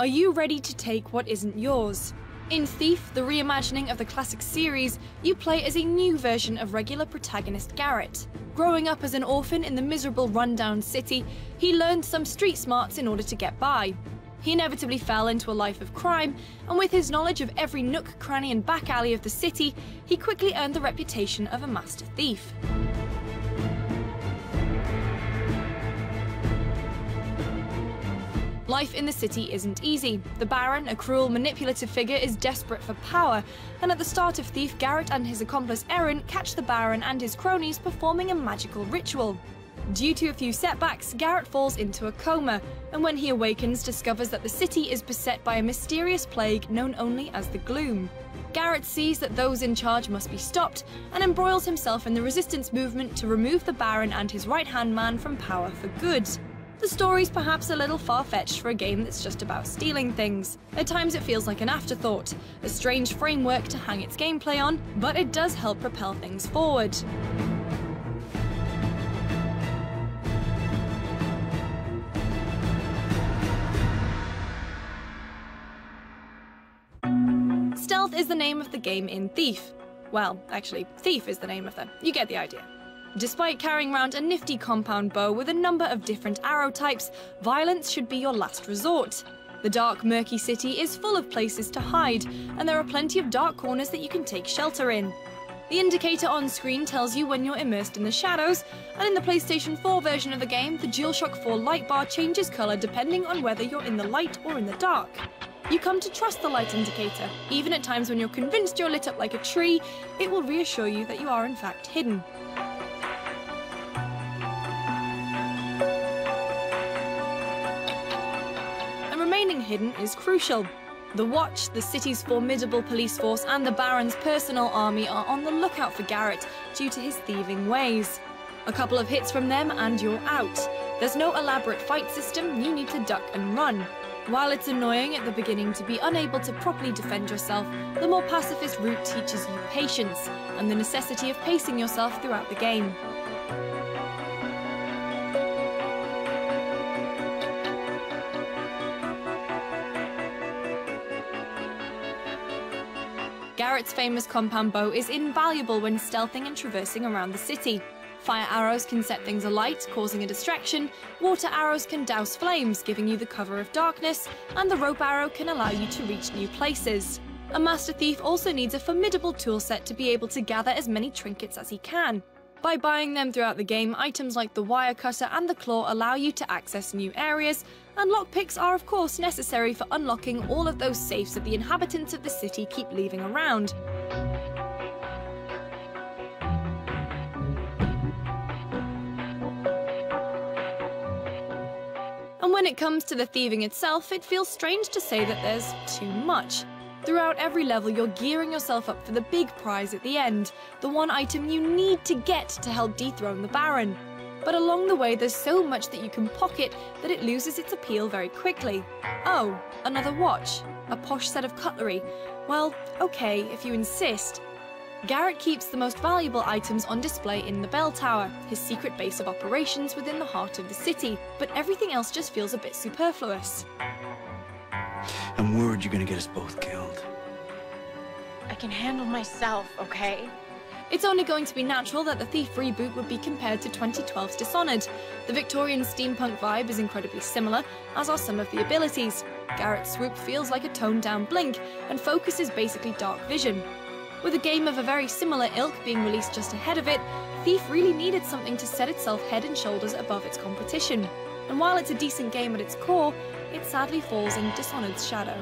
Are you ready to take what isn't yours? In Thief, the reimagining of the classic series, you play as a new version of regular protagonist Garrett. Growing up as an orphan in the miserable rundown city, he learned some street smarts in order to get by. He inevitably fell into a life of crime, and with his knowledge of every nook, cranny and back alley of the city, he quickly earned the reputation of a master thief. Life in the city isn't easy. The Baron, a cruel, manipulative figure, is desperate for power, and at the start of Thief, Garrett and his accomplice Erin catch the Baron and his cronies performing a magical ritual. Due to a few setbacks, Garrett falls into a coma, and when he awakens, discovers that the city is beset by a mysterious plague known only as the Gloom. Garrett sees that those in charge must be stopped, and embroils himself in the resistance movement to remove the Baron and his right-hand man from power for good. The story's perhaps a little far-fetched for a game that's just about stealing things. At times it feels like an afterthought, a strange framework to hang its gameplay on, but it does help propel things forward. Stealth is the name of the game in Thief. Well, actually, Thief is the name of them. You get the idea. Despite carrying around a nifty compound bow with a number of different arrow types, violence should be your last resort. The dark, murky city is full of places to hide, and there are plenty of dark corners that you can take shelter in. The indicator on screen tells you when you're immersed in the shadows, and in the PlayStation 4 version of the game, the DualShock 4 light bar changes colour depending on whether you're in the light or in the dark. You come to trust the light indicator. Even at times when you're convinced you're lit up like a tree, it will reassure you that you are in fact hidden. Remaining hidden is crucial. The Watch, the city's formidable police force, and the Baron's personal army are on the lookout for Garrett due to his thieving ways. A couple of hits from them and you're out. There's no elaborate fight system, you need to duck and run. While it's annoying at the beginning to be unable to properly defend yourself, the more pacifist route teaches you patience and the necessity of pacing yourself throughout the game. Garrett's famous compound bow is invaluable when stealthing and traversing around the city. Fire arrows can set things alight, causing a distraction, water arrows can douse flames, giving you the cover of darkness, and the rope arrow can allow you to reach new places. A master thief also needs a formidable toolset to be able to gather as many trinkets as he can. By buying them throughout the game, items like the wire cutter and the claw allow you to access new areas, and lockpicks are of course necessary for unlocking all of those safes that the inhabitants of the city keep leaving around. And when it comes to the thieving itself, it feels strange to say that there's too much. Throughout every level, you're gearing yourself up for the big prize at the end, the one item you need to get to help dethrone the Baron. But along the way, there's so much that you can pocket that it loses its appeal very quickly. Oh, another watch, a posh set of cutlery. Well, okay, if you insist. Garrett keeps the most valuable items on display in the bell tower, his secret base of operations within the heart of the city, but everything else just feels a bit superfluous. I'm worried you're gonna get us both killed. I can handle myself, okay? It's only going to be natural that the Thief reboot would be compared to 2012's Dishonored. The Victorian steampunk vibe is incredibly similar, as are some of the abilities. Garrett's swoop feels like a toned-down blink, and focus is basically dark vision. With a game of a very similar ilk being released just ahead of it, Thief really needed something to set itself head and shoulders above its competition. And while it's a decent game at its core, it sadly falls in Dishonored's shadow.